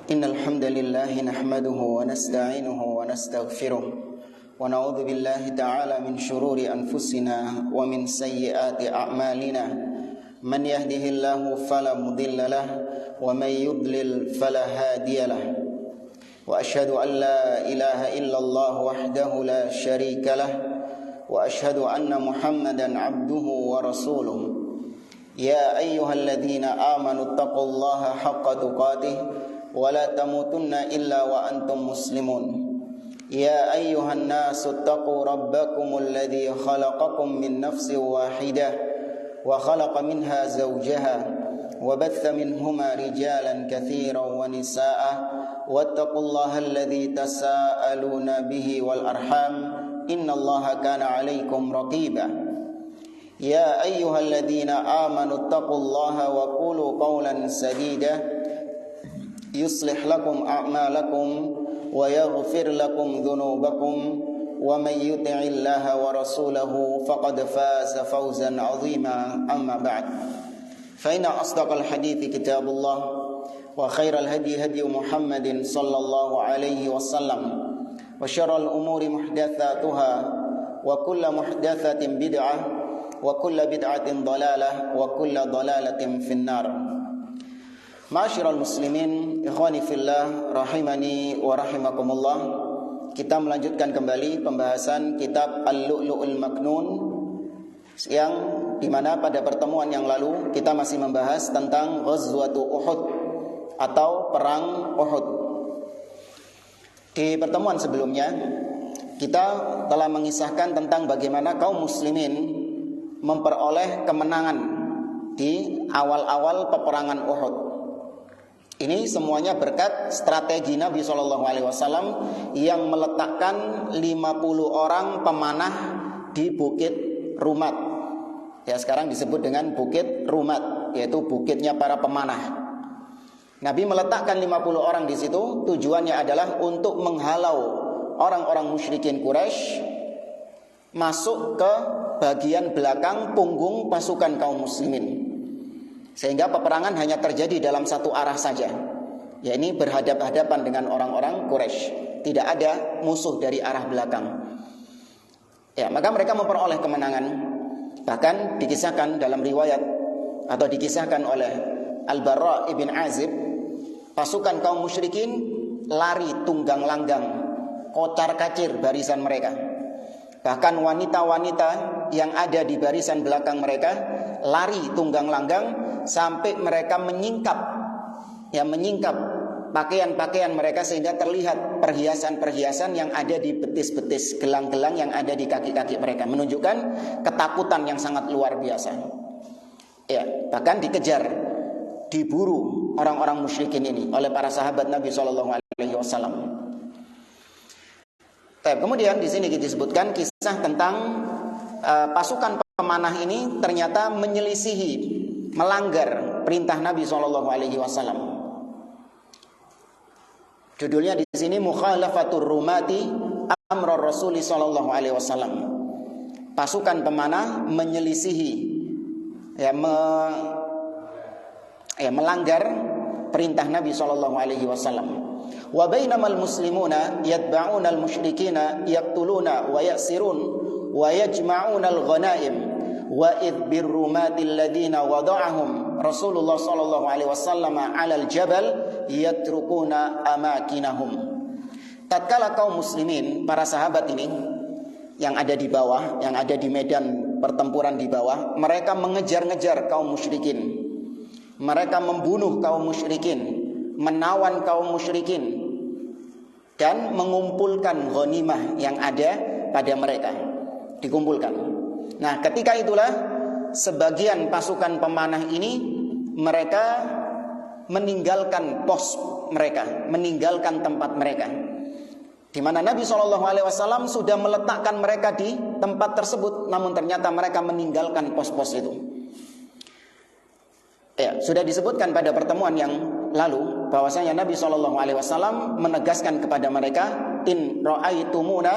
إن الحمد لله نحمده ونستعينه ونستغفره ونعوذ بالله تعالى من شرور أنفسنا ومن سيئات أعمالنا من يهده الله فلا مضل له ومن يضلل فلا هادي له وأشهد أن لا إله إلا الله وحده لا شريك له وأشهد أن محمدا عبده ورسوله يا أيها الذين آمنوا اتقوا الله حق تقاته ولا تموتن إلا وأنتم مسلمون يا أيها الناس اتقوا ربكم الذي خلقكم من نفس واحدة وخلق منها زوجها وبث منهما رجالا كثيرا ونساء واتقوا الله الذي تساءلون به والأرحام إن الله كان عليكم رقيبا يا أيها الذين آمنوا اتقوا الله وقولوا قولا سديدا يصلح لكم أعمالكم ويغفر لكم ذنوبكم ومن يطع الله ورسوله فقد فاز فوزا عظيما أما بعد فإن أصدق الحديث كتاب الله وخير الهدي هدي محمد صلى الله عليه وسلم وشر الأمور محدثاتها وكل محدثة بدعة وكل بدعة ضلالة وكل ضلالة في النار. Ma'asyiral muslimin, ikhwani fillah, rahimani wa rahimakumullah. Kita melanjutkan kembali pembahasan kitab Al-Lu'lu'ul Maknun, yang dimana pada pertemuan yang lalu kita masih membahas tentang Ghazwatu Uhud atau perang Uhud. Di pertemuan sebelumnya kita telah mengisahkan tentang bagaimana kaum muslimin memperoleh kemenangan di awal-awal peperangan Uhud. Ini semuanya berkat strategi Nabi SAW yang meletakkan 50 orang pemanah di Bukit Rumat. Ya, sekarang disebut dengan Bukit Rumat, yaitu bukitnya para pemanah. Nabi meletakkan 50 orang di situ, tujuannya adalah untuk menghalau orang-orang musyrikin Quraisy masuk ke bagian belakang punggung pasukan kaum muslimin, sehingga peperangan hanya terjadi dalam satu arah saja, yakni berhadap-hadapan dengan orang-orang Quraisy. Tidak ada musuh dari arah belakang. Ya, maka mereka memperoleh kemenangan. Bahkan dikisahkan dalam riwayat atau dikisahkan oleh Al-Bara ibn Azib, pasukan kaum musyrikin lari tunggang langgang, kocar-kacir barisan mereka. Bahkan wanita-wanita yang ada di barisan belakang mereka lari tunggang langgang sampai mereka menyingkap pakaian-pakaian mereka, sehingga terlihat perhiasan-perhiasan yang ada di betis-betis, gelang-gelang yang ada di kaki-kaki mereka, menunjukkan ketakutan yang sangat luar biasa. Ya, bahkan dikejar, diburu orang-orang musyrikin ini oleh para sahabat Nabi SAW. Kemudian di sini disebutkan kisah tentang pasukan pemanah ini ternyata menyelisihi, melanggar perintah Nabi SAW. Judulnya di sini Mukhalafatur Rumati Amrul Rasul SAW. Pasukan pemanah menyelisihi, melanggar perintah Nabi SAW. Wa bainamal muslimuna yatba'una al-musyrikina yaqtuluna wa ya'sirun wa yajma'una al-ghanaim wa id birrumatil ladina wada'ahum Rasulullah sallallahu alaihi wasallam 'ala al-jabal yatrukuna amakinahum. Tatkala kaum muslimin, para sahabat ini yang ada di bawah, yang ada di medan pertempuran di bawah, mereka mengejar-ngejar kaum musyrikin. Mereka membunuh kaum musyrikin, menawan kaum musyrikin, dan mengumpulkan ghanimah yang ada pada mereka, dikumpulkan. Nah, ketika itulah sebagian pasukan pemanah ini mereka meninggalkan pos mereka, meninggalkan tempat mereka, di mana Nabi SAW sudah meletakkan mereka di tempat tersebut, namun ternyata mereka meninggalkan pos-pos itu. Ya, sudah disebutkan pada pertemuan yang lalu bahwasanya Nabi SAW menegaskan kepada mereka, in ra'aitumuna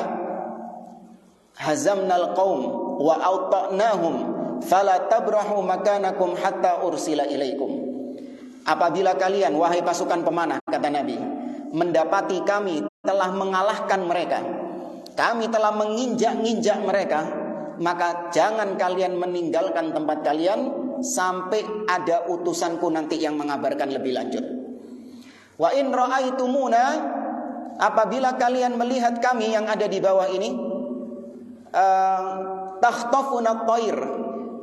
hazamnal qaum wa auta'nahum fala tabrahu makanakum hatta ursila ilaikum. apabila kalian wahai pasukan pemanah, kata Nabi, mendapati kami telah mengalahkan mereka, kami telah menginjak-injak mereka, maka jangan kalian meninggalkan tempat kalian sampai ada utusanku nanti yang mengabarkan lebih lanjut. Wa in ra'aitumuna, apabila kalian melihat kami yang ada di bawah ini, takhtafuna at-thair,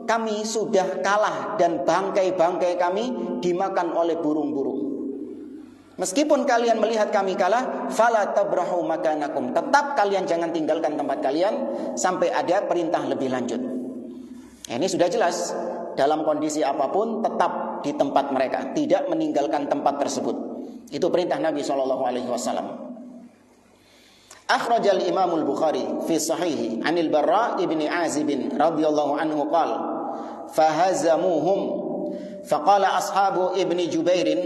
kami sudah kalah dan bangkai-bangkai kami dimakan oleh burung-burung. Meskipun kalian melihat kami kalah, fala tabrahu makanakum, tetap kalian jangan tinggalkan tempat kalian sampai ada perintah lebih lanjut. Ini sudah jelas, dalam kondisi apapun tetap di tempat mereka, tidak meninggalkan tempat tersebut. Itu perintah Nabi SAW. Akhrajal Imamul Bukhari fi sahihi anil Barra ibni Azib radhiyallahu anhu qala fahazamuhum faqala ashabu ibni Jubairin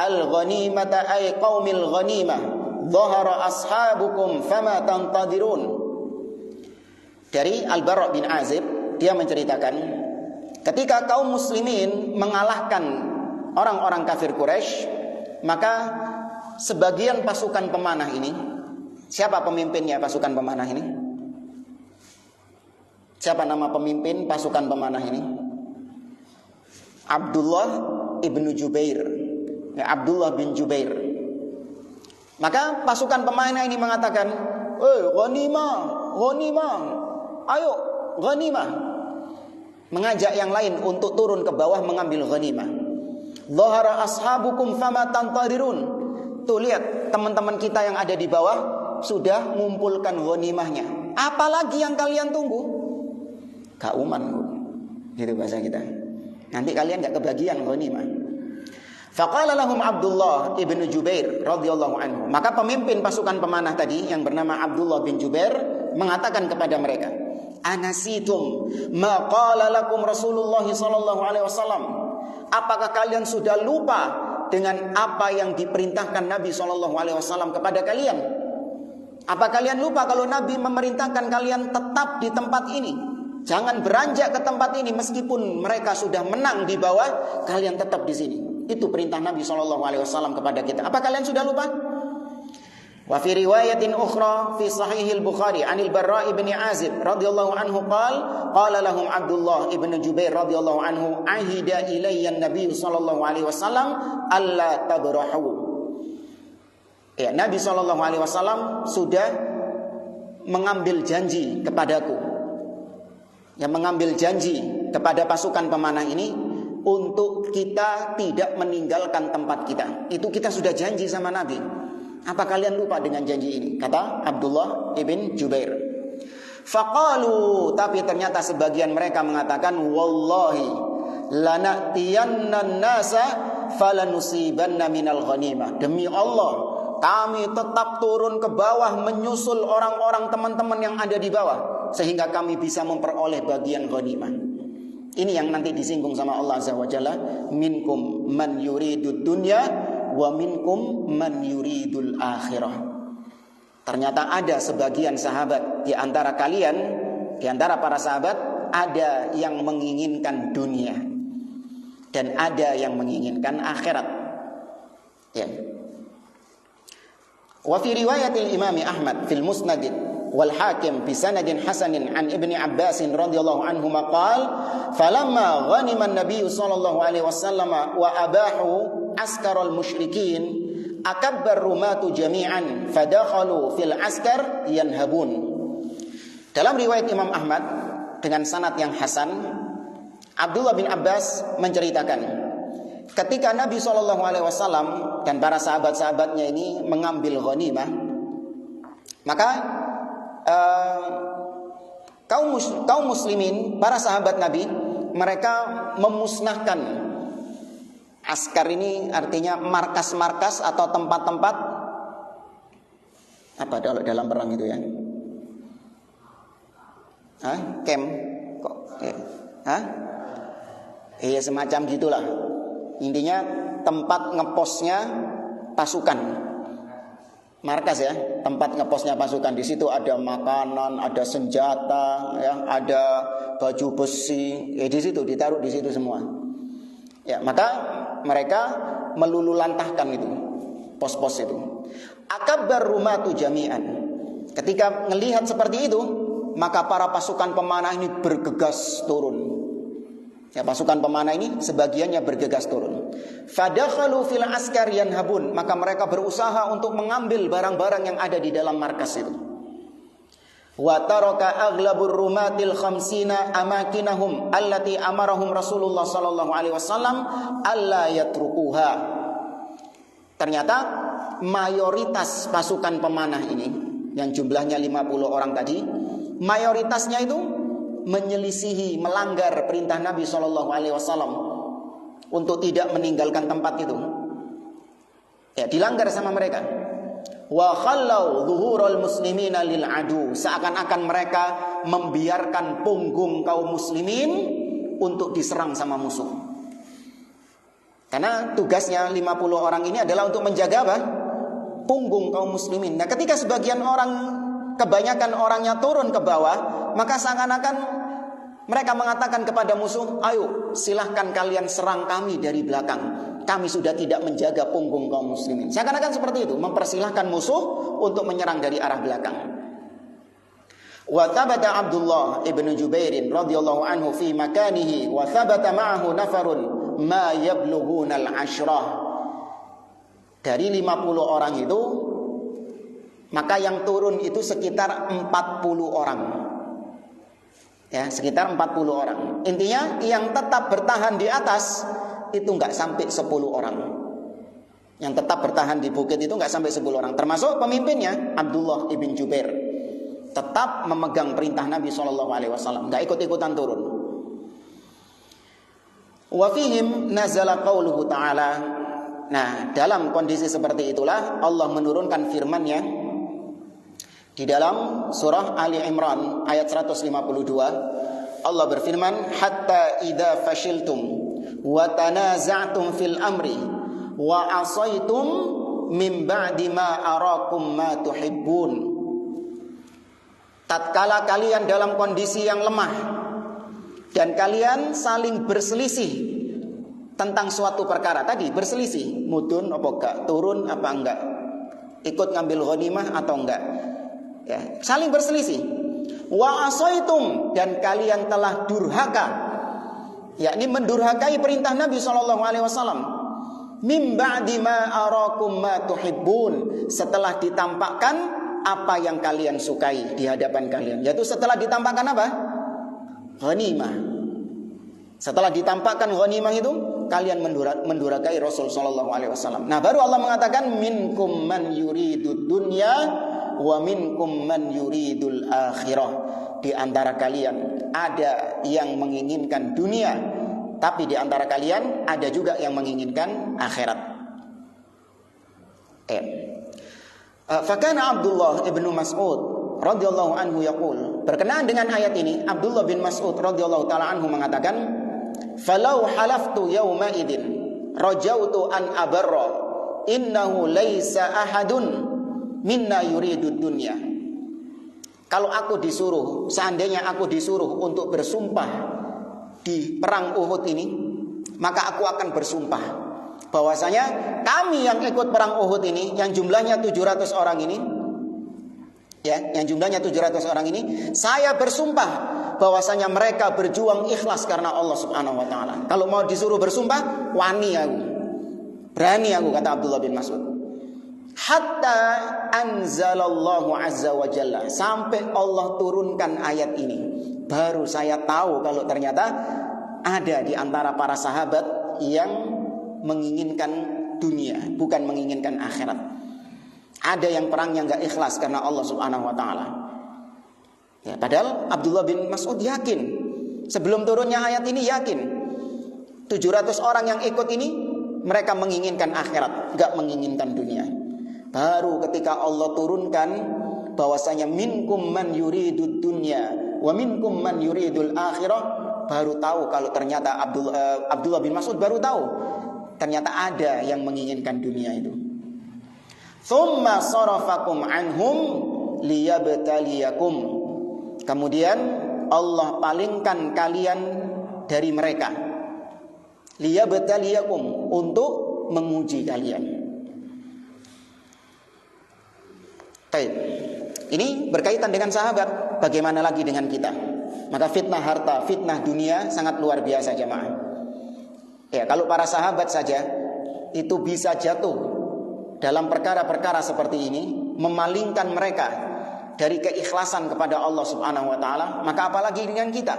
al-ghanimata ay qaumil ghanimah dhahara ashabukum fama tantadirun. Dari Al-Barra bin Azib, dia menceritakan ketika kaum muslimin mengalahkan orang-orang kafir Quraisy, maka sebagian pasukan pemanah ini, siapa pemimpinnya pasukan pemanah ini? Siapa nama pemimpin pasukan pemanah ini? Abdullah ibnu Jubair, ya, Abdullah bin Jubair. Maka pasukan pemanah ini mengatakan, ghanimah, ghanimah, ayo ghanimah. Mengajak yang lain untuk turun ke bawah mengambil ghanimah. Dhahara ashabukum fama tantadirun. Tuh lihat, teman-teman kita yang ada di bawah sudah mengumpulkan ghanimahnya. Apalagi yang kalian tunggu? Kauman, gitu bahasa kita. Nanti kalian gak kebagian ghanimah. Faqala lahum Abdullah ibnu Jubair radhiyallahu anhu. Maka pemimpin pasukan pemanah tadi yang bernama Abdullah bin Jubair mengatakan kepada mereka, anasitum ma qala lakum Rasulullah sallallahu alaihi wasallam. Apakah kalian sudah lupa dengan apa yang diperintahkan Nabi sallallahu alaihi wasallam kepada kalian? Apa kalian lupa kalau Nabi memerintahkan kalian tetap di tempat ini? Jangan beranjak ke tempat ini meskipun mereka sudah menang di bawah, kalian tetap di sini. Itu perintah Nabi SAW kepada kita. Apa kalian sudah lupa? Wa fi riwayatin ukhra fi sahihil Bukhari anil Barra ibn Azib radhiyallahu anhu qala lahum Abdullah ibn Jubair radhiyallahu anhu ahida ilayya an-nabiy sallallahu alaihi wasallam alla tabrahu. Ya, Nabi SAW sudah mengambil janji kepadaku. Yang mengambil janji kepada pasukan pemanah ini untuk kita tidak meninggalkan tempat kita. Itu kita sudah janji sama Nabi. Apa kalian lupa dengan janji ini? Kata Abdullah ibn Jubair. Faqalu, tapi ternyata sebagian mereka mengatakan, wallahi lanatiyanna nasa falanusibanna minal ghanimah. Demi Allah, kami tetap turun ke bawah menyusul orang-orang teman-teman yang ada di bawah sehingga kami bisa memperoleh bagian ghanimah. Ini yang nanti disinggung sama Allah Azza wa Jalla, minkum man yuridud dunya wa minkum man yuridul akhirah. Ternyata ada sebagian sahabat di antara kalian, di antara para sahabat, ada yang menginginkan dunia dan ada yang menginginkan akhirat. Ya. Wa fi riwayatil Imam Ahmad fil Musnad wal Hakim bi sanadin hasanin an Ibni Abbas radhiyallahu anhu maqal falamma ghanima an-nabiy sallallahu alaihi wasallam wa abahu askar al-musyrikin akabbar rumatu jami'an fadakhalu fil askar yanhabun. Dalam riwayat Imam Ahmad dengan sanad yang hasan, Abdullah bin Abbas menceritakan ketika Nabi SAW dan para sahabat-sahabatnya ini mengambil ghanimah, maka kaum muslimin, para sahabat Nabi, mereka memusnahkan askar. Ini artinya markas-markas atau tempat-tempat apa dalam perang itu ya? Camp kok? Iya semacam gitulah. Intinya tempat ngeposnya pasukan, markas ya, tempat ngeposnya pasukan. Di situ ada makanan, ada senjata, ya, ada baju besi. Di situ ditaruh di situ semua. Ya, maka mereka melululantahkan itu pos-pos itu. Akabbar rumatu jami'an. Ketika melihat seperti itu, maka para pasukan pemanah ini bergegas turun. Ya, pasukan pemanah ini sebagiannya bergegas turun. Fadakhalu fil askar yanhabun, maka mereka berusaha untuk mengambil barang-barang yang ada di dalam markas itu. Wa taraka aghlabur rumatil khamsina amakinahum allati amarahum Rasulullah sallallahu alaihi wasallam alla yatrukuha. Ternyata mayoritas pasukan pemanah ini yang jumlahnya 50 orang tadi, mayoritasnya itu menyelisihi, melanggar perintah Nabi SAW untuk tidak meninggalkan tempat itu. Ya, dilanggar sama mereka. Wa khallau zuhurul muslimina lil adu, seakan-akan mereka membiarkan punggung kaum muslimin untuk diserang sama musuh. Karena tugasnya 50 orang ini adalah untuk menjaga apa? Punggung kaum muslimin. Nah, ketika sebagian orang, kebanyakan orangnya turun ke bawah, maka seakan-akan mereka mengatakan kepada musuh, ayo silahkan kalian serang kami dari belakang. Kami sudah tidak menjaga punggung kaum muslimin. Seakan-akan seperti itu, mempersilahkan musuh untuk menyerang dari arah belakang. Wa thabata Abdullah ibn Jubairin radhiyallahu anhu fi makanihi wa thabata ma'ahu nafarun ma yablughuna al-ashrah. Dari 50 orang itu, maka yang turun itu sekitar 40 orang. Ya, sekitar 40 orang. Intinya yang tetap bertahan di atas itu enggak sampai 10 orang. Yang tetap bertahan di bukit itu enggak sampai 10 orang. Termasuk pemimpinnya Abdullah ibn Jubair. Tetap memegang perintah Nabi SAW, enggak ikut-ikutan turun. Wa fihim nazala qauluhu ta'ala. Nah, dalam kondisi seperti itulah Allah menurunkan firman-Nya di dalam surah Ali Imran ayat 152. Allah berfirman, hatta idza fashiltum wa tanaza'tum fil amri wa asaitum min ba'di ma arakum ma tuhibbun. Tatkala kalian dalam kondisi yang lemah dan kalian saling berselisih tentang suatu perkara tadi, berselisih, mudun apa enggak, turun apa enggak, ikut ngambil ghanimah atau enggak. Ya, saling berselisih. Wa asaitum, dan kalian telah durhaka, yakni mendurhakai perintah Nabi SAW. Mim ba'di ma arakum ma tuhibbun, setelah ditampakkan apa yang kalian sukai di hadapan kalian, yaitu setelah ditampakkan apa? Ghanimah. Setelah ditampakkan ghanimah itu, kalian mendurhakai Rasul SAW. Nah, baru Allah mengatakan minkum man yuridud dunya wa minkum man yuridul akhirah. Di antara kalian ada yang menginginkan dunia, tapi di antara kalian ada juga yang menginginkan akhirat. Fakana Abdullah ibnu Mas'ud radhiyallahu anhu yaqul, berkenaan dengan ayat ini Abdullah bin Mas'ud radhiyallahu taala anhu mengatakan, falau halaftu yawma idin rajautu an abarra innahu laisa ahadun minna yuridud dunya. Kalau aku disuruh, seandainya aku disuruh untuk bersumpah di perang Uhud ini, maka aku akan bersumpah bahwasanya kami yang ikut perang Uhud ini, yang jumlahnya 700 orang ini, ya, yang jumlahnya 700 orang ini, saya bersumpah bahwasanya mereka berjuang ikhlas karena Allah Subhanahu wa taala. Kalau mau disuruh bersumpah, wani aku. Berani aku, kata Abdullah bin Mas'ud. Hatta anzalallahu azza wa jalla, sampai Allah turunkan ayat ini, baru saya tahu kalau ternyata ada di antara para sahabat yang menginginkan dunia, bukan menginginkan akhirat. Ada yang perangnya enggak ikhlas karena Allah Subhanahu wa taala. Ya, padahal Abdullah bin Mas'ud yakin, sebelum turunnya ayat ini yakin 700 orang yang ikut ini mereka menginginkan akhirat, enggak menginginkan dunia. Baru ketika Allah turunkan bahwasanya minkum man yuridud dunya wa minkum man yuridul akhirah, baru tahu kalau ternyata Abdullah bin Mas'ud baru tahu ternyata ada yang menginginkan dunia itu. Tsumma sarafakum anhum liyabtaliyakum. Kemudian Allah palingkan kalian dari mereka. Liyabtaliyakum, untuk menguji kalian. Baik. Ini berkaitan dengan sahabat, bagaimana lagi dengan kita? Maka fitnah harta, fitnah dunia sangat luar biasa jemaah. Ya, kalau para sahabat saja itu bisa jatuh dalam perkara-perkara seperti ini, memalingkan mereka dari keikhlasan kepada Allah Subhanahu wa taala, maka apalagi dengan kita.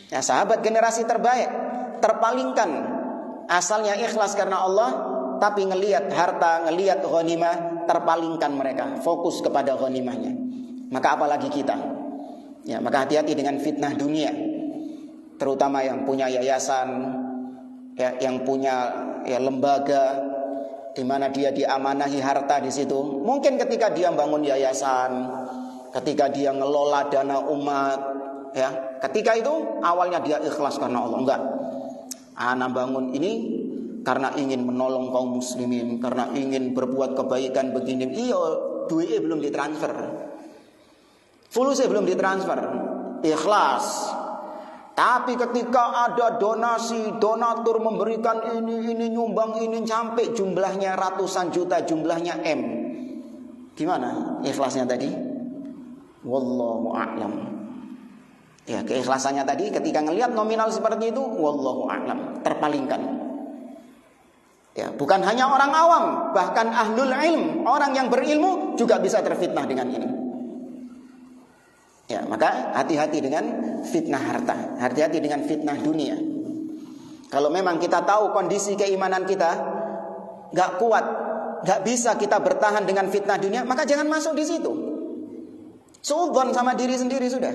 Ya, sahabat generasi terbaik terpalingkan, asalnya ikhlas karena Allah, tapi ngelihat harta, ngelihat ghanimah, terpalingkan mereka, fokus kepada ghanimahnya. Maka apalagi kita. Ya, maka hati-hati dengan fitnah dunia, terutama yang punya yayasan, ya, yang punya lembaga di mana dia diamanahi harta di situ. Mungkin ketika dia bangun yayasan, ketika dia ngelola dana umat, ya, ketika itu awalnya dia ikhlas karena Allah. Enggak, ana bangun ini karena ingin menolong kaum muslimin, karena ingin berbuat kebaikan begini. Iya, duitnya belum ditransfer, fulusnya belum ditransfer, ikhlas. Tapi ketika ada donasi, donatur memberikan ini nyumbang ini, sampai jumlahnya ratusan juta, jumlahnya M, gimana ikhlasnya tadi? Wallahu a'lam. Ya, keikhlasannya tadi ketika ngelihat nominal seperti itu, wallahu a'lam, terpalingkan. Ya, bukan hanya orang awam, bahkan ahlul ilm, orang yang berilmu juga bisa terfitnah dengan ini. Ya, maka hati-hati dengan fitnah harta, hati-hati dengan fitnah dunia. Kalau memang kita tahu kondisi keimanan kita gak kuat, gak bisa kita bertahan dengan fitnah dunia, maka jangan masuk di situ. Suudzon sama diri sendiri sudah.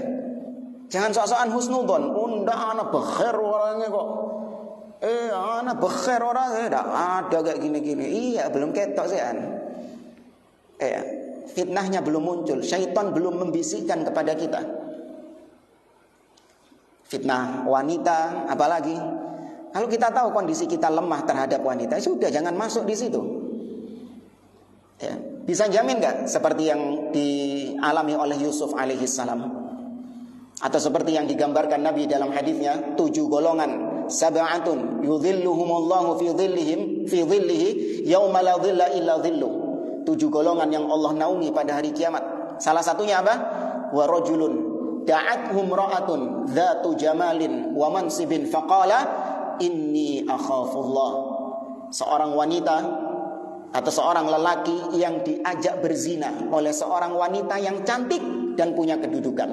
Jangan sok-sokan husnudzon. Unda anak bekher orangnya kok. Anak bekher orangnya tidak ada kayak gini-gini. Iya, belum ketok sih an. Fitnahnya belum muncul, syaitan belum membisikkan kepada kita. Fitnah wanita, apalagi kalau kita tahu kondisi kita lemah terhadap wanita, sudah jangan masuk di situ. Ya, bisa jamin nggak seperti yang dialami oleh Yusuf alaihissalam, atau seperti yang digambarkan Nabi dalam hadisnya, 7 golongan, sab'atun yudhilluhumullahu fi dhillihi yauma la dhilla illa dhilluh. 7 golongan yang Allah naungi pada hari kiamat. Salah satunya apa? Wa rajulun da'athum ra'atun dzatu jamalin wa mansibin faqala inni akhafullah. Seorang wanita atau seorang lelaki yang diajak berzina oleh seorang wanita yang cantik dan punya kedudukan.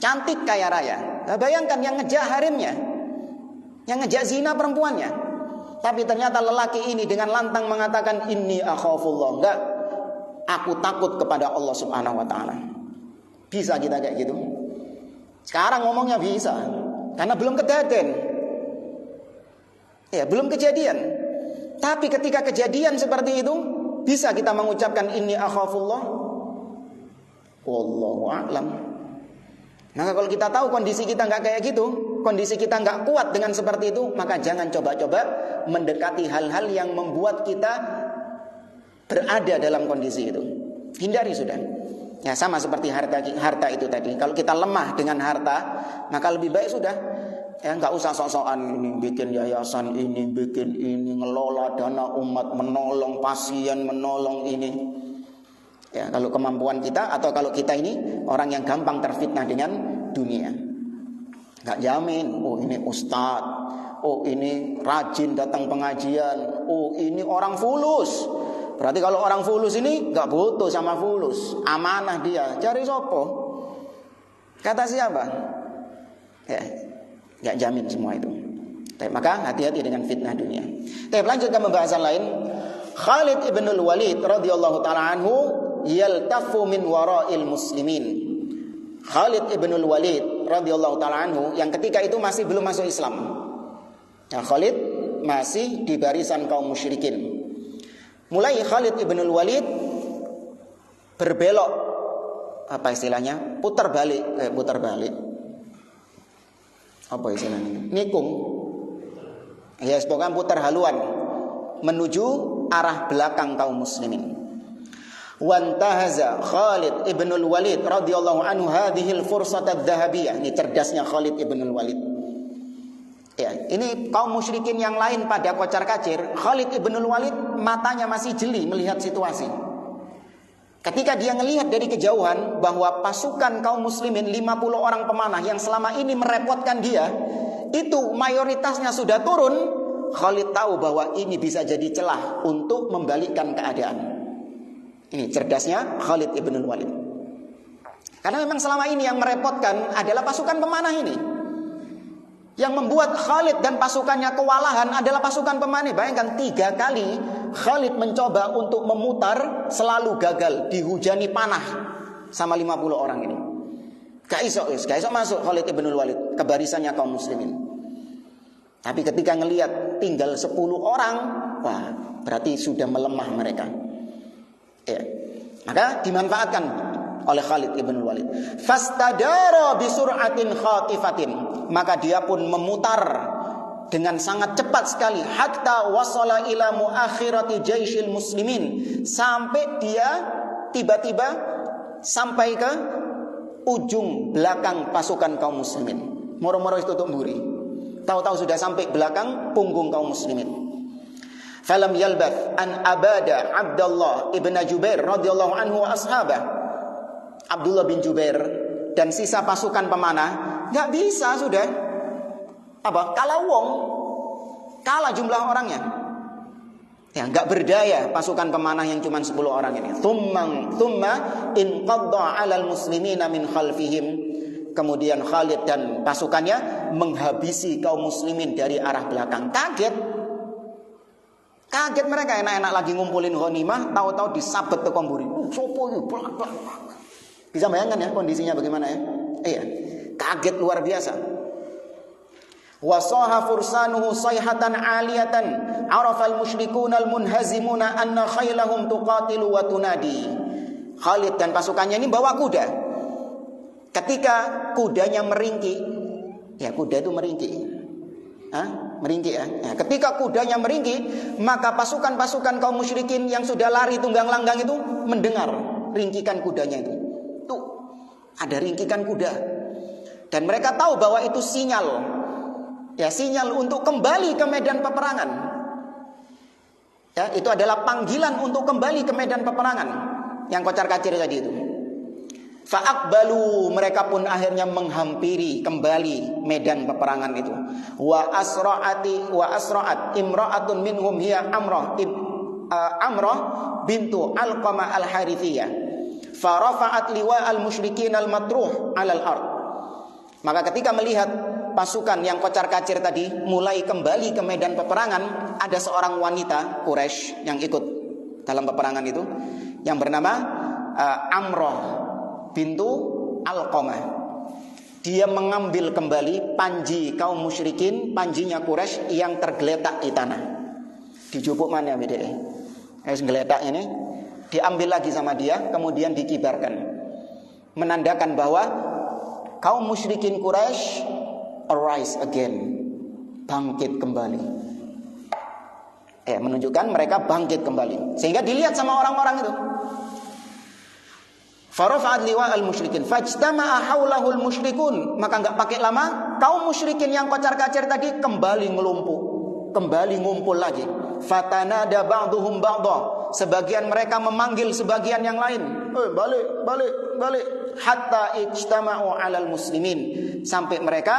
Cantik kaya raya. Nah, bayangkan yang ngejak harimnya, yang ngejak zina perempuannya. Tapi ternyata lelaki ini dengan lantang mengatakan inni akhafullah. Enggak, aku takut kepada Allah Subhanahu wa taala. Bisa kita kayak gitu? Sekarang ngomongnya bisa, karena belum kejadian. Ya, belum kejadian. Tapi ketika kejadian seperti itu, bisa kita mengucapkan inni akhafullah. Wallahu a'lam. Maka kalau kita tahu kondisi kita nggak kayak gitu, kondisi kita nggak kuat dengan seperti itu, maka jangan coba-coba mendekati hal-hal yang membuat kita berada dalam kondisi itu. Hindari sudah. Ya, sama seperti harta itu tadi. Kalau kita lemah dengan harta, maka lebih baik sudah. Ya, nggak usah sok-sokan ini bikin yayasan ini, bikin ini, ngelola dana umat, menolong pasien, menolong ini. Ya, kalau kemampuan kita atau kalau kita ini orang yang gampang terfitnah dengan dunia, nggak jamin. Oh ini ustadz, oh ini rajin datang pengajian, oh ini orang fulus. Berarti kalau orang fulus ini nggak butuh sama fulus, amanah dia. Cari sopo? Kata siapa? Ya, nggak jamin semua itu. Maka hati-hati dengan fitnah dunia. Lanjut ke pembahasan lain. Khalid ibn al-Walid radhiyallahu taala anhu yaltafu min wara'il muslimin. Khalid ibn al-Walid radhiyallahu taala anhu yang ketika itu masih belum masuk Islam. Nah, Khalid masih di barisan kaum musyrikin. Mulai Khalid ibn al-Walid berbelok, apa istilahnya? Putar balik. Apa istilahnya? Nikung. Ya, pokoknya putar haluan menuju arah belakang kaum muslimin. Wantahaza Khalid ibn al-Walid radhiyallahu anhu hadhil fursat adz-dzahabiyah. Ini cerdasnya Khalid ibn al-Walid. Ya, ini kaum musyrikin yang lain pada kocar-kacir. Khalid ibnul Walid matanya masih jeli melihat situasi. Ketika dia melihat dari kejauhan bahwa pasukan kaum muslimin 50 orang pemanah yang selama ini merepotkan dia, itu mayoritasnya sudah turun, Khalid tahu bahwa ini bisa jadi celah untuk membalikkan keadaan. Ini cerdasnya Khalid ibnul Walid. Karena memang selama ini yang merepotkan adalah pasukan pemanah ini. Yang membuat Khalid dan pasukannya kewalahan adalah pasukan pemanah. Bayangkan 3 kali Khalid mencoba untuk memutar, selalu gagal, dihujani panah sama 50 orang ini. Gak iso masuk Khalid ibnul Walid ke barisannya kaum muslimin. Tapi ketika ngelihat tinggal 10 orang, wah, berarti sudah melemah mereka. Ya. Maka dimanfaatkan oleh Khalid ibn Walid. Fastadara bisur'atin khatifatin, maka dia pun memutar dengan sangat cepat sekali, hatta wasala ila muakhirati jaisyil muslimin, sampai dia tiba-tiba sampai ke ujung belakang pasukan kaum muslimin. Moro-moro itu tutup mburi, tahu-tahu sudah sampai belakang punggung kaum muslimin. Falam yalbath an abada Abdullah ibn Jubair radhiyallahu anhu wa ashabah. Abdullah bin Jubair dan sisa pasukan pemanah nggak bisa sudah kalah jumlah orangnya, ya nggak berdaya pasukan pemanah yang cuma 10 orang ini. Thumma inqadda 'alal muslimina min khalfihim, kemudian Khalid dan pasukannya menghabisi kaum muslimin dari arah belakang. Kaget mereka, enak-enak lagi ngumpulin ghanimah, tahu-tahu disabet ke komburi. Sopo itu belak-belak. Bisa bayangkan ya kondisinya bagaimana ya? Iya, kaget luar biasa. Wasaha fursanuhu sayhatan aliyatan, arafal musyrikuna almunhazimuna anna khailahum tuqatilu wa tunadi. Khalid dan pasukannya ini bawa kuda. Ketika kudanya meringki, ya kuda itu meringki. Meringki ya. Ketika kudanya meringki, maka pasukan-pasukan kaum musyrikin yang sudah lari tunggang langgang itu mendengar ringkikan kudanya itu. Ada ringkikan kuda, dan mereka tahu bahwa itu sinyal untuk kembali ke medan peperangan. Ya, itu adalah panggilan untuk kembali ke medan peperangan yang kocar-kacir tadi itu. Fa'aqbalu, mereka pun akhirnya menghampiri kembali medan peperangan itu. Wa asra'at imra'atun minhum hiya Amrah bintu Alqamah al-Harithiyah. Farafa'at liwa al-musyrikin al-matruh 'alal ard. Maka ketika melihat pasukan yang kocar-kacir tadi mulai kembali ke medan peperangan, ada seorang wanita Quraisy yang ikut dalam peperangan itu yang bernama Amrah bintu Alqamah. Dia mengambil kembali panji kaum musyrikin, panjinya Quraisy yang tergeletak di tanah. Dijupuk mana beda? Geletak ini diambil lagi sama dia, kemudian dikibarkan, menandakan bahwa kaum musyrikin Quraisy arise again, bangkit kembali. Menunjukkan mereka bangkit kembali, sehingga dilihat sama orang-orang itu. Farafa'at liwa al-musyrikin fajtama'a haulahul musyrikun, maka enggak pakai lama kaum musyrikin yang kocar-kacir tadi kembali ngumpul lagi. Fatanada ba'duhum ba'dha, sebagian mereka memanggil sebagian yang lain, balik, hatta ijtama'u 'alal muslimin, sampai mereka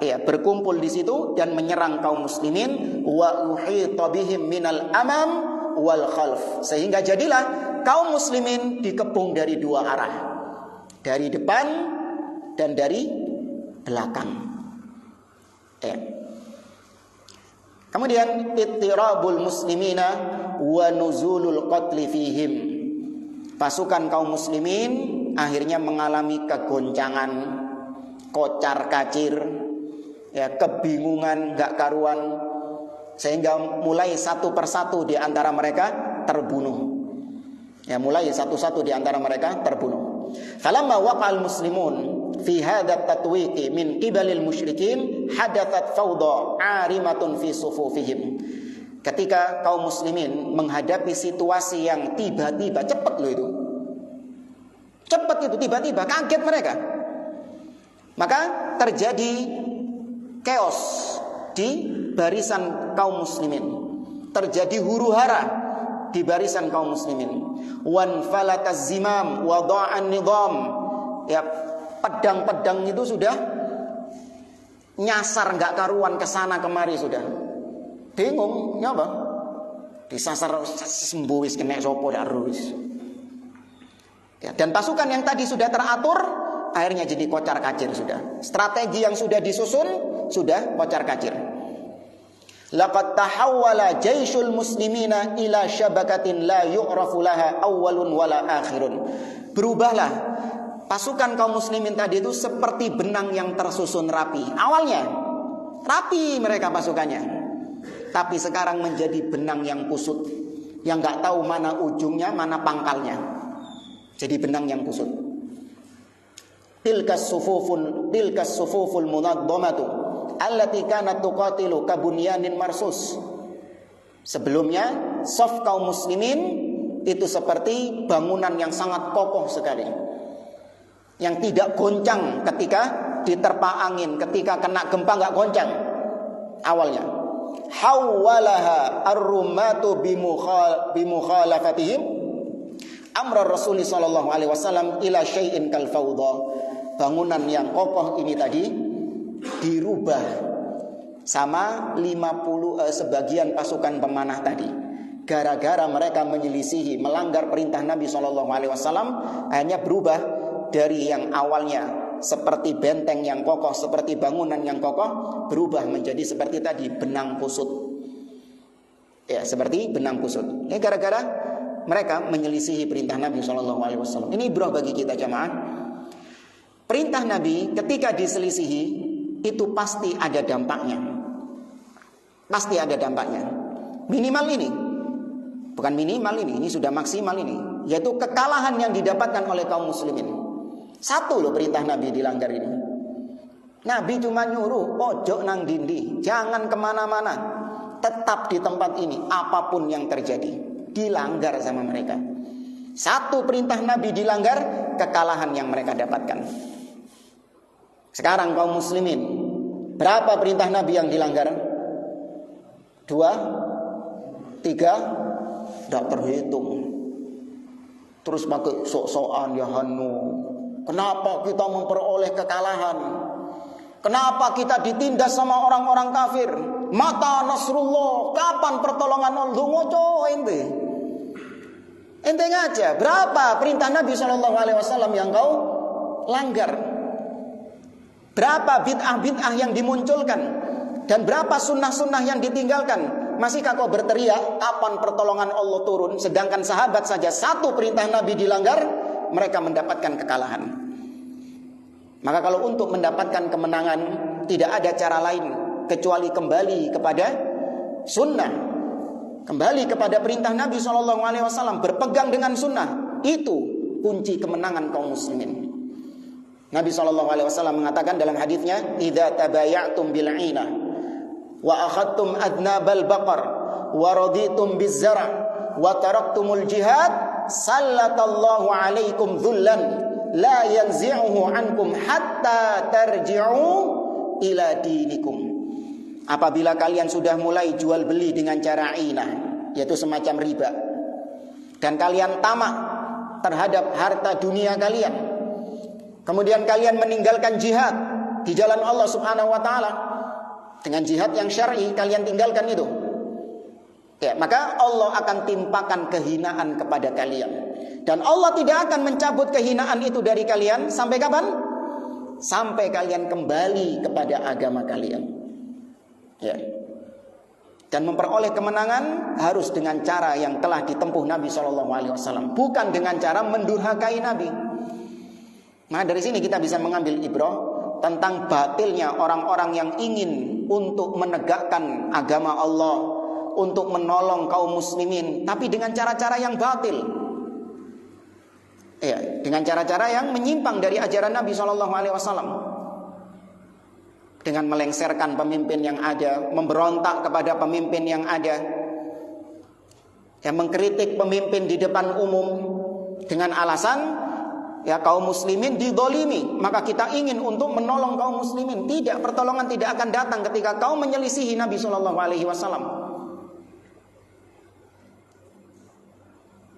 berkumpul di situ dan menyerang kaum muslimin. Wa uhita bihim minal amam wal khalf, sehingga jadilah kaum muslimin dikepung dari 2 arah, dari depan dan dari belakang. Kemudian ittirabul muslimina wa nuzulul qatli fihim, pasukan kaum muslimin akhirnya mengalami kegoncangan, kocar-kacir, kebingungan, gak karuan, sehingga mulai satu persatu di antara mereka terbunuh. Mulai satu-satu di antara mereka terbunuh. Falamma waqa'al muslimun fi hadha tatwiqi min qibalil musyrikin hadathat fawda 'arimatun fi sufufihim. Ketika kaum muslimin menghadapi situasi yang tiba-tiba, cepat tiba-tiba kaget mereka, maka terjadi chaos, di barisan kaum muslimin. Terjadi huru-hara di barisan kaum muslimin. Wan falataz zimam wa dha'an nidham. Ya, pedang-pedang itu sudah nyasar enggak karuan ke sana kemari sudah. Bingung, nyapa? Disasar sembuh wis kena sapa dak ruwis. Ya, dan pasukan yang tadi sudah teratur akhirnya jadi kocar-kacir sudah. Strategi yang sudah disusun sudah kocar-kacir. Laqad tahawwala jaisyul muslimina ila syabakatin la yu'rafu laha awwalun wala akhirun. Berubahlah pasukan kaum muslimin tadi itu seperti benang yang tersusun rapi. Awalnya rapi mereka pasukannya, tapi sekarang menjadi benang yang kusut, yang enggak tahu mana ujungnya, mana pangkalnya. Jadi benang yang kusut. Tilkas sufuful munaddamatu allati kanat tuqatilu kabunyanin marsus. Sebelumnya saf kaum muslimin itu seperti bangunan yang sangat kokoh sekali, yang tidak goncang ketika diterpa angin, ketika kena gempa enggak goncang awalnya. Hawwalaha ar-rumatu bimukhalafatihim amra Rasul sallallahu alaihi wasallam ila syai'in kal fawdha. Bangunan yang kokoh ini tadi dirubah sama 50 sebagian pasukan pemanah tadi. Gara-gara mereka menyelisihi, melanggar perintah Nabi sallallahu alaihi wasallam, akhirnya berubah dari yang awalnya seperti benteng yang kokoh, seperti bangunan yang kokoh, berubah menjadi seperti tadi benang kusut. Ya, seperti benang kusut. Ini gara-gara mereka menyelisihi perintah Nabi SAW. Ini ibrah bagi kita jamaah. Perintah Nabi ketika diselisihi itu pasti ada dampaknya. Pasti ada dampaknya. Minimal ini. Bukan minimal ini sudah maksimal ini. Yaitu kekalahan yang didapatkan oleh kaum muslimin. Satu loh perintah Nabi dilanggar ini. Nabi cuma nyuruh, ojo nang dindi, jangan kemana-mana, tetap di tempat ini apapun yang terjadi. Dilanggar sama mereka. Satu perintah Nabi dilanggar, kekalahan yang mereka dapatkan. Sekarang kaum muslimin, berapa perintah Nabi yang dilanggar? 2, 3, tidak terhitung. Terus pakai sok-sokan ya Hanu. Kenapa kita memperoleh kekalahan? Kenapa kita ditindas sama orang-orang kafir? Mata Nasrullah, kapan pertolongan Allah? Ngoco ente. Ente ngaja, berapa perintah Nabi SAW yang kau langgar? Berapa bid'ah-bid'ah yang dimunculkan? Dan berapa sunnah-sunnah yang ditinggalkan? Masihkah kau berteriak, kapan pertolongan Allah turun? Sedangkan sahabat saja satu perintah Nabi dilanggar, mereka mendapatkan kekalahan. Maka kalau untuk mendapatkan kemenangan, tidak ada cara lain kecuali kembali kepada sunnah, kembali kepada perintah Nabi SAW, berpegang dengan sunnah. Itu kunci kemenangan kaum muslimin. Nabi SAW mengatakan dalam hadisnya, "Idza tabaya'tum bil 'ina wa akhadtum adnabal baqar wa raditum biz-zar' wa taraktumul jihad, sallatallahu 'alaikum dhullan la yanzi'uhu 'ankum hatta tarji'u ila dinikum." Apabila kalian sudah mulai jual beli dengan cara inah, yaitu semacam riba, dan kalian tamak terhadap harta dunia kalian, kemudian kalian meninggalkan jihad di jalan Allah Subhanahu wa taala, dengan jihad yang syar'i kalian tinggalkan itu, ya, maka Allah akan timpakan kehinaan kepada kalian. Dan Allah tidak akan mencabut kehinaan itu dari kalian sampai kapan? Sampai kalian kembali kepada agama kalian. Ya. Dan memperoleh kemenangan harus dengan cara yang telah ditempuh Nabi SAW, bukan dengan cara mendurhakai Nabi. Nah, dari sini kita bisa mengambil ibrah tentang batilnya orang-orang yang ingin untuk menegakkan agama Allah, untuk menolong kaum muslimin, tapi dengan cara-cara yang batil. Ya, dengan cara-cara yang menyimpang dari ajaran Nabi SAW. Dengan melengsarkan pemimpin yang ada, memberontak kepada pemimpin yang ada, yang mengkritik pemimpin di depan umum dengan alasan ya kaum muslimin didolimi, maka kita ingin untuk menolong kaum muslimin. Tidak, pertolongan tidak akan datang ketika kaum menyelisihi Nabi SAW.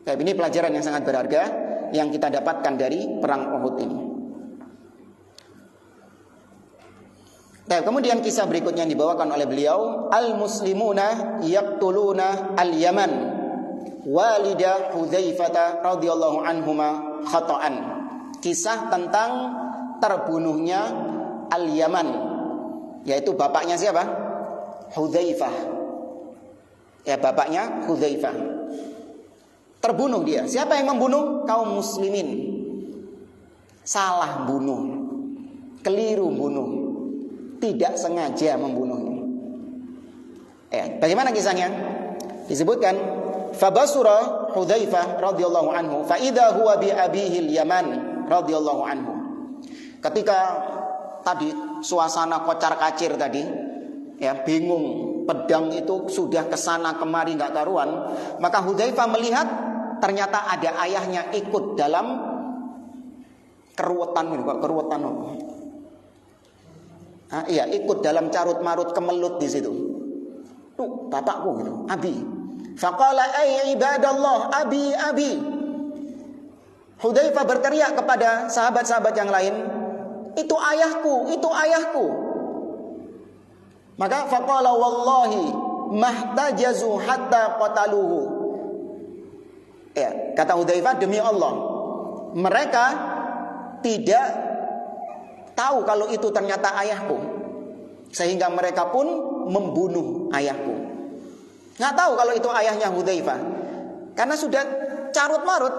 Ini pelajaran yang sangat berharga yang kita dapatkan dari perang Uhud ini. Kemudian kisah berikutnya yang dibawakan oleh beliau, al-muslimuna yaqtuluna al-Yaman walida Hudzaifah radhiyallahu anhuma khata'an. Kisah tentang terbunuhnya al-Yaman, yaitu bapaknya siapa? Hudzaifah. Ya, bapaknya Hudzaifah. Terbunuh dia. Siapa yang membunuh? Kaum muslimin. Salah bunuh, keliru bunuh, tidak sengaja membunuhnya. Bagaimana kisahnya? Disebutkan, fabasura Hudzaifah radhiyallahu anhu fa idza huwa bi abihi al-Yaman radhiyallahu anhu. Ketika tadi suasana kocar-kacir tadi, ya bingung, pedang itu sudah kesana kemari nggak karuan, maka Hudzaifah melihat ternyata ada ayahnya ikut dalam keruwetan ikut dalam carut marut kemelut di situ. Tuh bapakku gitu, abi. Faqala ay ibadallah abi. Hudzaifah berteriak kepada sahabat-sahabat yang lain, itu ayahku. Maka faqala wallahi mahtajazu hatta qataluhu. Ya, kata Hudzaifah, demi Allah, mereka tidak tahu kalau itu ternyata ayahku, sehingga mereka pun membunuh ayahku. Nggak tahu kalau itu ayahnya Hudzaifah, karena sudah carut marut,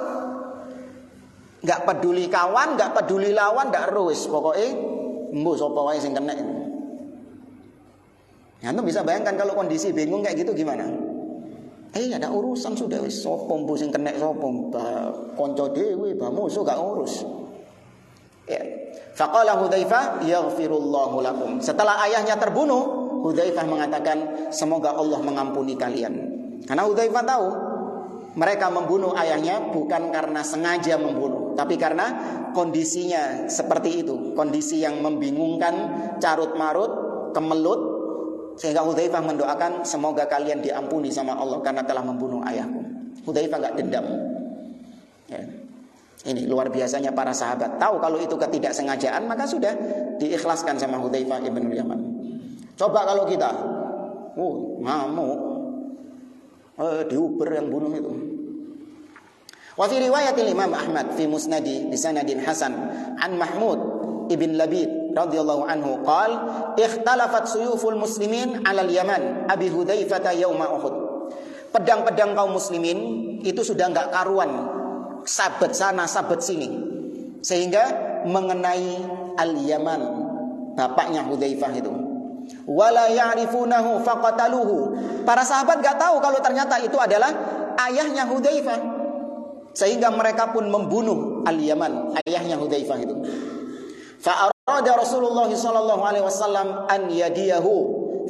nggak peduli kawan, nggak peduli lawan, nggak ruwes, pokoknya mbuh sapa wae sing kena. Antum bisa bayangkan kalau kondisi bingung kayak gitu gimana? Ada urusan sudah wis sapa mbuh sing kena sapa, kanca dhewe, musuh gak urus. Ya. Faqala Hudzaifah yaghfirullahu lakum. Setelah ayahnya terbunuh, Hudzaifah mengatakan semoga Allah mengampuni kalian. Karena Hudzaifah tahu mereka membunuh ayahnya bukan karena sengaja membunuh, tapi karena kondisinya seperti itu, kondisi yang membingungkan, carut marut, kemelut, sehingga Hudzaifah mendoakan semoga kalian diampuni sama Allah karena telah membunuh ayahku. Hudzaifah gak dendam. Ya. Ini luar biasanya para sahabat. Tahu kalau itu ketidaksengajaan, maka sudah diikhlaskan sama Hudzaifah ibn Yaman. Coba kalau kita ngamuk, diuber yang bunuh itu. Wa fi riwayatil Imam Ahmad fi Musnadi bi sanadin hasan an Mahmud ibn Labid radhiyallahu anhu qala ikhtalafat suyuful muslimin 'ala al-Yaman Abi Hudzaifah yauma Uhud. Pedang-pedang kaum muslimin itu sudah enggak karuan, sabet sana sabet sini, sehingga mengenai al-Yaman, bapaknya Hudzaifah itu. Wala ya'rifunahu faqataluhu. Para sahabat enggak tahu kalau ternyata itu adalah ayahnya Hudzaifah, sehingga mereka pun membunuh al-Yaman, ayahnya Hudzaifah itu. Fa arada Rasulullah sallallahu alaihi wasallam an yadiyahu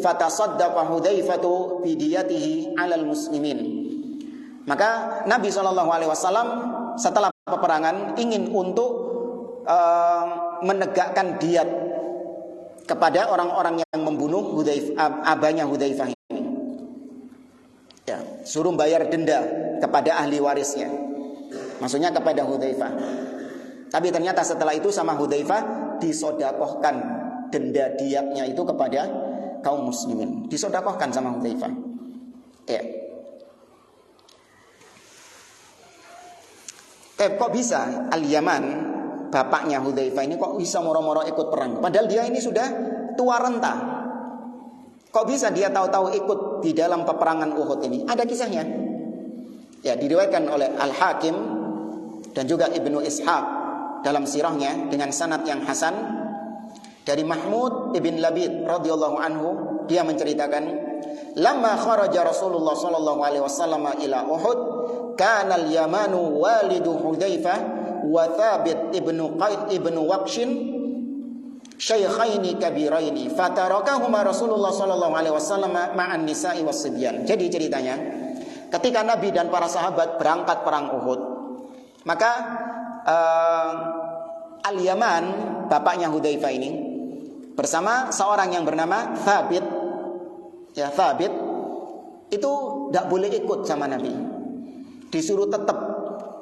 fatasaddaqa Hudzaifatu bi diyatihi 'alal muslimin. Maka Nabi sallallahu alaihi wasallam setelah peperangan ingin untuk menegakkan diat kepada orang-orang yang membunuh abahnya Hudzaifah ini. Ya, suruh bayar denda kepada ahli warisnya. Maksudnya kepada Hudzaifah. Tapi ternyata setelah itu sama Hudzaifah disodakohkan denda diatnya itu kepada kaum muslimin. Disodakohkan sama Hudzaifah. Ya. Kok bisa al-Yaman, bapaknya Hudzaifah ini kok bisa moro-moro ikut perang? Padahal dia ini sudah tua renta. Kok bisa dia tahu-tahu ikut di dalam peperangan Uhud ini? Ada kisahnya. Ya, diriwayatkan oleh Al-Hakim dan juga Ibnu Ishaq dalam sirahnya dengan sanad yang hasan dari Mahmud ibn Labid radhiyallahu anhu. Dia menceritakan, lamma kharaja Rasulullah sallallahu alaihi wasallam ila Uhud, kana al-Yamanu walidu Hudzaifah wa Thabit ibnu Qaid ibnu Waqshin syaikhaini kabiraini fatarakahuma Rasulullah sallallahu alaihi wasallam ma'an nisa'i was-sibyan. Jadi ceritanya, ketika Nabi dan para sahabat berangkat perang Uhud, maka Al-Yaman, bapaknya Hudzaifah ini, bersama seorang yang bernama Thabit. Ya, Thabit itu tidak boleh ikut sama Nabi. Disuruh tetap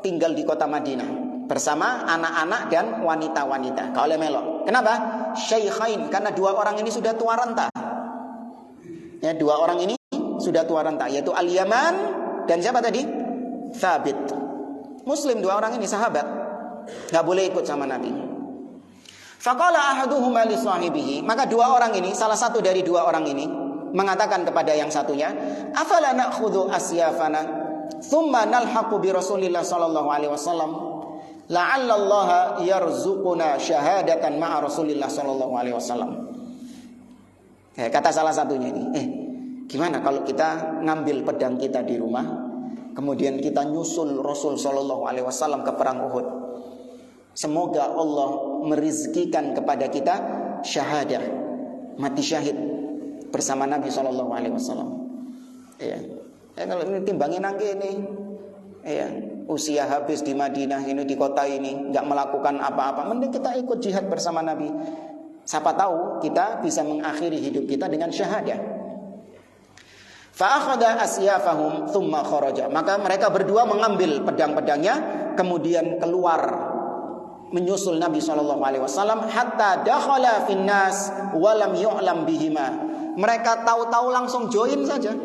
tinggal di kota Madinah bersama anak-anak dan wanita-wanita. Gak boleh melok. Kenapa? Syaikhain, karena dua orang ini sudah tua renta. Ya, dua orang ini sudah tua renta, yaitu Al-Yaman dan siapa tadi? Thabit. Muslim, dua orang ini sahabat. Gak boleh ikut sama Nabi. Faqala ahaduhuma li sahibihi, maka dua orang ini, salah satu dari dua orang ini mengatakan kepada yang satunya, afala na'khudhu asyafana thumma nalhaqu bi Rasulillah sallallahu alaihi wasallam la'alla Allah yarzuquna syahadatan ma'a Rasulillah sallallahu alaihi wasallam. Kata salah satunya ini, gimana kalau kita ngambil pedang kita di rumah, kemudian kita nyusul Rasul sallallahu alaihi wasallam ke perang Uhud. Semoga Allah merizkikan kepada kita syahadah, mati syahid bersama Nabi sallallahu alaihi wasallam. Ya, kalau ini timbangin nangke ini, ya, usia habis di Madinah ini, di kota ini, nggak melakukan apa-apa, mending kita ikut jihad bersama Nabi. Siapa tahu kita bisa mengakhiri hidup kita dengan syahadah. Fa akhadha asyafahum thumma kharaja. Maka mereka berdua mengambil pedang-pedangnya, kemudian keluar menyusul Nabi sallallahu alaihi wasallam hatta dakhala finnas wa lam yu'lam bihima. Mereka tahu-tahu langsung join saja.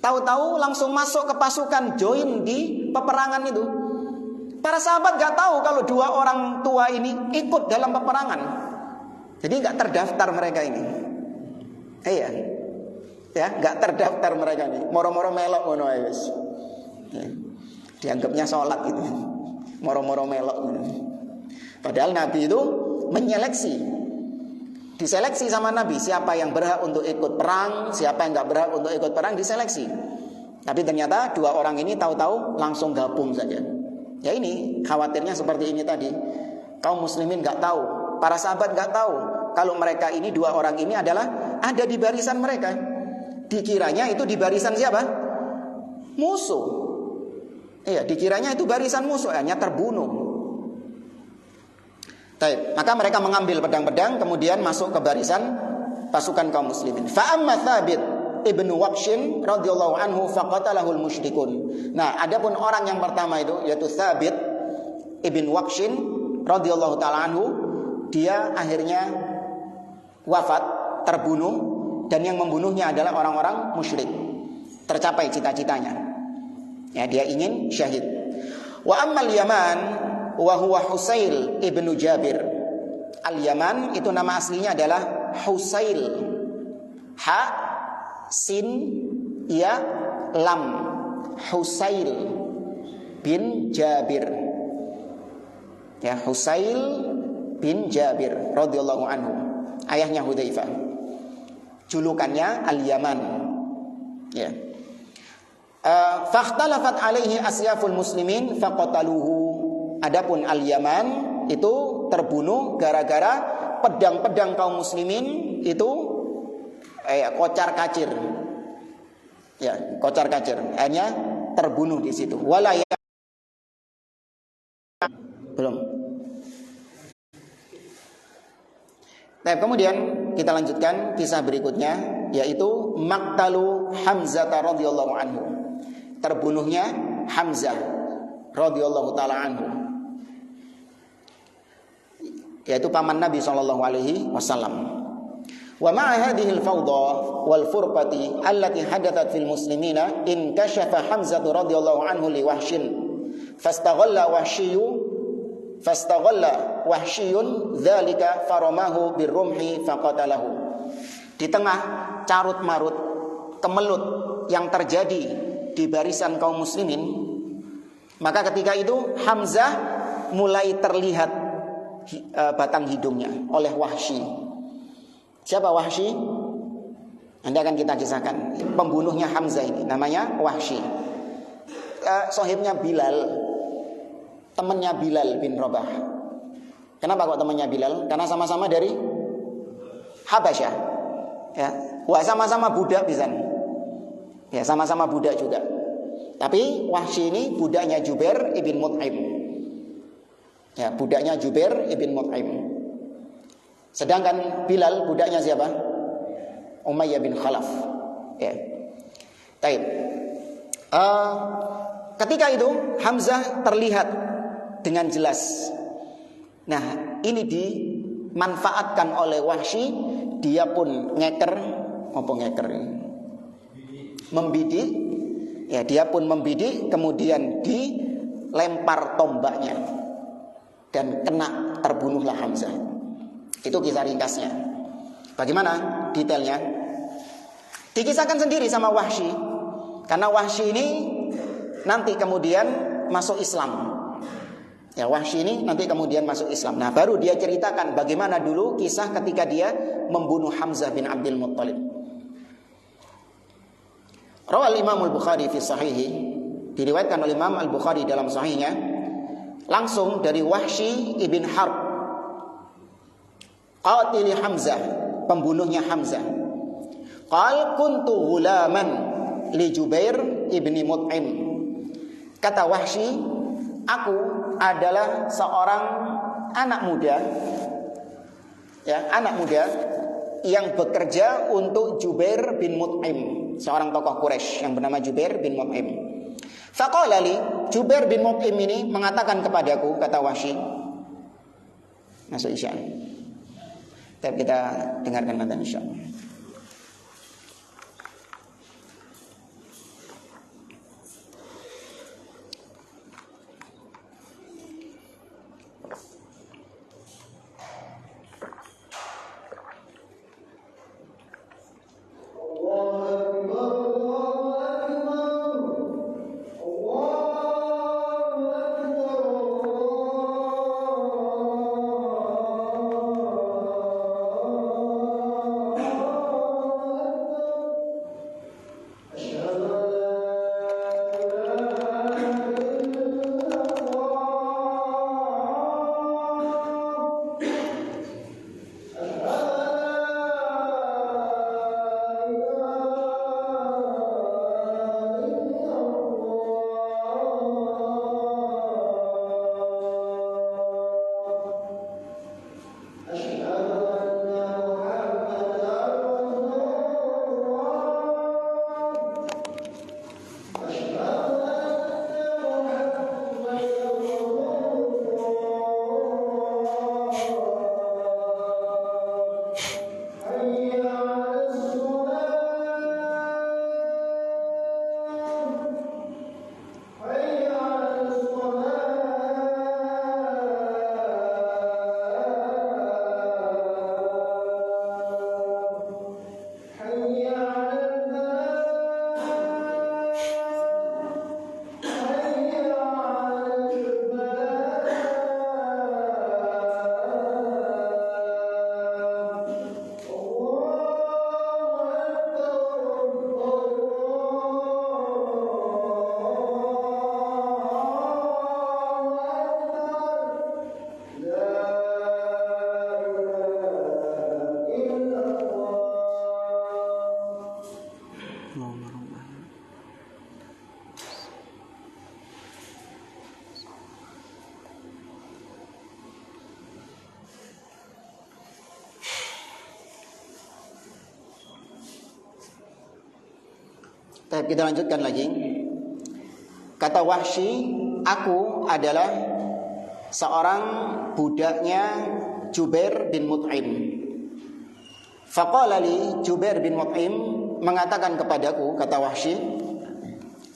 Tahu-tahu langsung masuk ke pasukan, join di peperangan itu. Para sahabat gak tahu kalau dua orang tua ini ikut dalam peperangan. Jadi gak terdaftar mereka ini. Iya. Ya, gak terdaftar mereka ini. Moro-moro melok ngono ae wis. Dianggapnya sholat gitu. Moro-moro melok. Padahal Nabi itu menyeleksi, diseleksi sama Nabi siapa yang berhak untuk ikut perang, siapa yang gak berhak untuk ikut perang, diseleksi. Tapi ternyata dua orang ini tahu-tahu langsung gabung saja. Ya ini khawatirnya seperti ini tadi. Kaum muslimin gak tahu, para sahabat gak tahu kalau mereka ini, dua orang ini adalah ada di barisan mereka. Dikiranya itu di barisan siapa? Musuh. Iya, dikiranya itu barisan musuh, hanya terbunuh. Baik, maka mereka mengambil pedang-pedang, kemudian masuk ke barisan pasukan kaum muslimin. Fa amma Thabit ibnu Waqshin radhiyallahu anhu faqatalahul musyrikun. Nah, adapun orang yang pertama itu yaitu Thabit ibn Waqshin radhiyallahu taala anhu, dia akhirnya wafat, terbunuh, dan yang membunuhnya adalah orang-orang musyrik. Tercapai cita-citanya. Ya, dia ingin syahid. Wa ammal Yaman wa huwa Husail ibnu Jabir. Al-Yaman itu nama aslinya adalah Husail. Ha sin ya lam. Husail bin Jabir. Ya, Husail bin Jabir radhiyallahu anhu. Ayahnya Hudzaifah. Julukannya Al-Yaman. Ya. Fakhtalafat alaihi asyaful muslimin faqataluhu. Adapun Al-Yaman itu terbunuh gara-gara pedang-pedang kaum muslimin itu kocar-kacir. Ya, kocar-kacir. Hanya terbunuh di situ. Walaya belum. Nah, kemudian kita lanjutkan kisah berikutnya, yaitu Maqtalu Hamzah radhiyallahu anhu. Terbunuhnya Hamzah radhiyallahu taala anhu, yaitu paman Nabi sallallahu alaihi wasallam. Wa ma'a hadhihi al-fawda wal furqati allati hadathat fil muslimina in kashafa Hamzah radhiyallahu anhu li Wahshin fastaghalla Wahsyun dzalika faramahu birrumhi faqatalahu. Di tengah carut marut kemelut yang terjadi di barisan kaum muslimin, maka ketika itu Hamzah mulai terlihat batang hidungnya oleh Wahsy. Siapa Wahsy? Nanti akan kita kisahkan. Pembunuhnya Hamzah ini namanya Wahsy. Sohibnya Bilal, temannya Bilal bin Rabah. Kenapa kok temannya Bilal? Karena sama-sama dari Habasyah. Ya, wah sama-sama budak bisa. Ya, sama-sama budak juga. Tapi Wahsy ini budaknya Jubair ibn Mut'im. Ya, budaknya Jubair ibn Mut'im. Sedangkan Bilal budaknya siapa? Umayyah bin Khalaf. Ya. Baik. Ketika itu Hamzah terlihat dengan jelas. Nah, ini dimanfaatkan oleh Wahsy, dia pun membidik. Ya, dia pun membidik, kemudian dilempar tombaknya dan terbunuhlah Hamzah. Itu kisah ringkasnya. Bagaimana detailnya? Dikisahkan sendiri sama Wahsy. Karena Wahsy ini nanti kemudian masuk Islam. Ya, Wahsy ini nanti kemudian masuk Islam. Nah, baru dia ceritakan bagaimana dulu kisah ketika dia membunuh Hamzah bin Abdul Muttalib. Rawal Imam Al-Bukhari fi sahihi, diriwayatkan oleh Imam Al-Bukhari dalam sahihnya langsung dari Wahsy ibn Harb, qatil Hamzah, pembunuhnya Hamzah. Qal kuntu ghulaman li Jubair ibn Mut'im. Kata Wahsy, aku adalah seorang anak muda, ya, anak muda yang bekerja untuk Jubair bin Mut'im, seorang tokoh Quraisy yang bernama Jubair bin Mut'im. Faqala li, Jubair bin Mut'im ini mengatakan kepadaku, kata Wahsy, masuk Isya. Tapi kita dengarkan nanti insyaallah. Kita lanjutkan lagi. Kata Wahsy, aku adalah seorang budaknya Jubair bin Mut'im. Faqala li, Jubair bin Mut'im mengatakan kepadaku, kata Wahsy,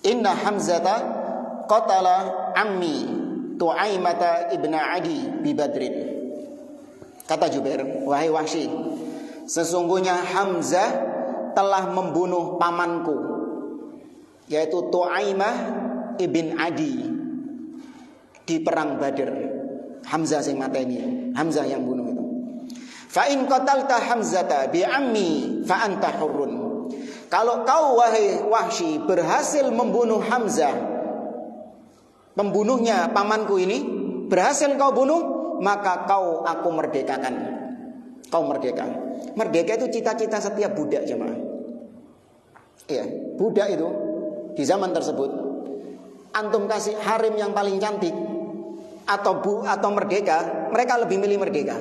inna Hamzata qatala ammi Tu'aimata ibn Adi bi Badrin. Kata Jubair, wahai Wahsy, sesungguhnya Hamzah telah membunuh pamanku, yaitu Tu'aimah ibn Adi, di perang Badr. Hamzah sing mateni, Hamzah yang bunuh itu. Fa in qatalta Hamzata bi ammi fa anta hurrun. Kalau kau wahai Wahsy berhasil membunuh Hamzah, pembunuhnya pamanku ini, berhasil kau bunuh, maka aku merdekakan. Kau merdeka. Merdeka itu cita-cita setiap budak, jemaah. Iya, budak itu di zaman tersebut, antum kasih harem yang paling cantik, atau merdeka, mereka lebih milih merdeka.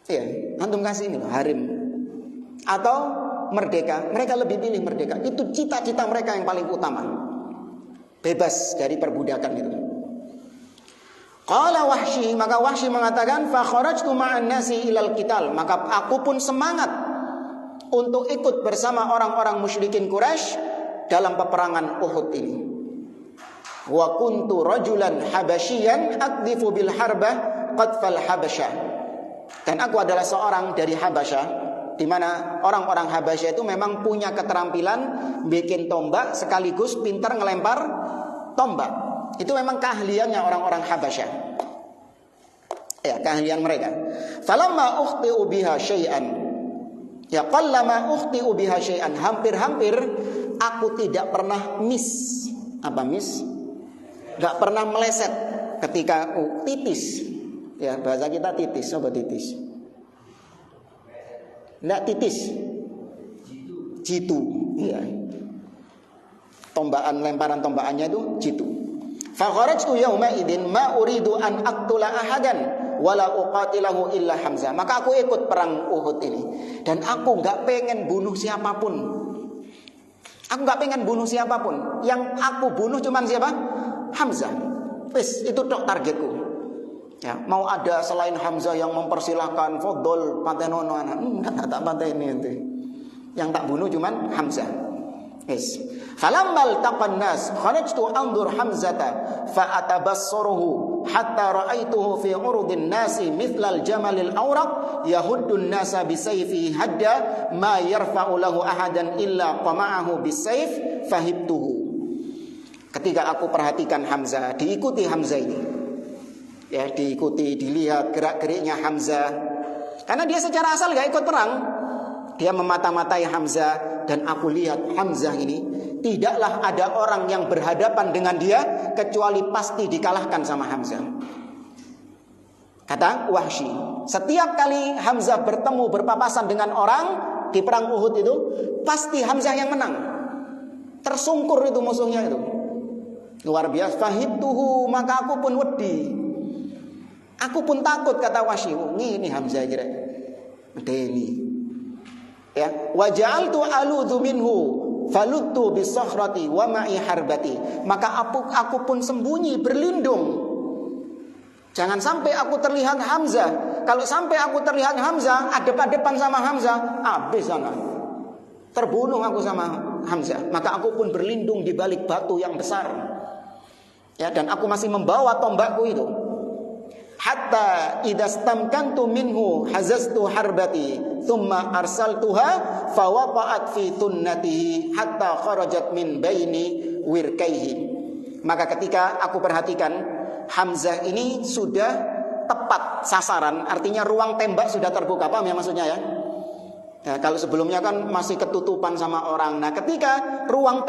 Iya, antum kasih ini loh, harim atau merdeka, mereka lebih pilih merdeka. Itu cita-cita mereka yang paling utama. Bebas dari perbudakan itu. Qala Wahsy, maka Wahsy mengatakan fa kharajtu ma'an nasi ilal qital, maka aku pun semangat untuk ikut bersama orang-orang musyrikin Quraisy dalam peperangan Uhud ini. Wa kuntu rajulan habasyian aqdhifu bil harbah qadfal habasyah. Dan aku adalah seorang dari Habasyah, di mana orang-orang Habasyah itu memang punya keterampilan bikin tombak sekaligus pintar ngelempar tombak. Itu memang keahliannya orang-orang Habasyah. Ya, keahlian mereka. Falamma ukhti'u biha syai'an. Ya, qallama ukhti'u biha syai'an. Hampir-hampir aku tidak pernah miss. Apa miss? Enggak pernah meleset ketika titis. Ya, bahasa kita titis. Apa titis? Enggak titis. Jitu. Iya. Lemparan tombakannya itu jitu. Fa kharajtu yauma idzin ma uridu an aqtula ahadan wala uqatilahu illa Hamzah. Maka aku ikut perang Uhud ini dan aku enggak pengen bunuh siapapun. Aku enggak pengen bunuh siapapun. Yang aku bunuh cuman siapa? Hamzah. Wis, itu tok targetku. Ya, mau ada selain Hamzah yang mempersilahkan fadhol patenono anak. Enggak tak pateni ente. Yang tak bunuh cuman Hamzah. Yes. Falammal taqan nas kharajtu anzur Hamzata fa atabassaruhu hatta ra'aituhu fi urudin nasi mithlal jamalil awraq yahuddun nasa bisayfi hadda ma yarfa'u lahu ahadan illa qama'ahu bisayf fahibtuhu. Ketika aku perhatikan Hamzah, diikuti Hamzah ini. Ya, diikuti, dilihat gerak-geriknya Hamzah. Karena dia secara asal enggak ikut perang. Dia memata-matai Hamzah dan aku lihat Hamzah ini tidaklah ada orang yang berhadapan dengan dia kecuali pasti dikalahkan sama Hamzah. Kata Wahsy, setiap kali Hamzah bertemu berpapasan dengan orang di perang Uhud itu pasti Hamzah yang menang. Tersungkur itu musuhnya itu. Luar biasa. Fahibtuhu, maka aku pun wedi. Aku pun takut, kata Wahsy. Ini Hamzah kira. Deni. Ya, wa ja'altu aludhu minhu faluttu bisakhrati wa ma'i harbati. Maka aku pun sembunyi, berlindung. Jangan sampai aku terlihat Hamzah. Kalau sampai aku terlihat Hamzah, adep-adepan sama Hamzah, habis sana. Terbunuh aku sama Hamzah. Maka aku pun berlindung di balik batu yang besar. Ya, dan aku masih membawa tombakku itu. Hatta idastamkantu minhu hazaztu harbati thumma arsaltuha fawaqa'at fi tunnatihi hatta kharajat min baini wirkaihi. Maka ketika aku perhatikan Hamzah ini sudah tepat sasaran, artinya ruang tembak sudah terbuka. Paham ya maksudnya ya? Ya, kalau sebelumnya kan masih ketutupan sama orang. Nah, ketika ruang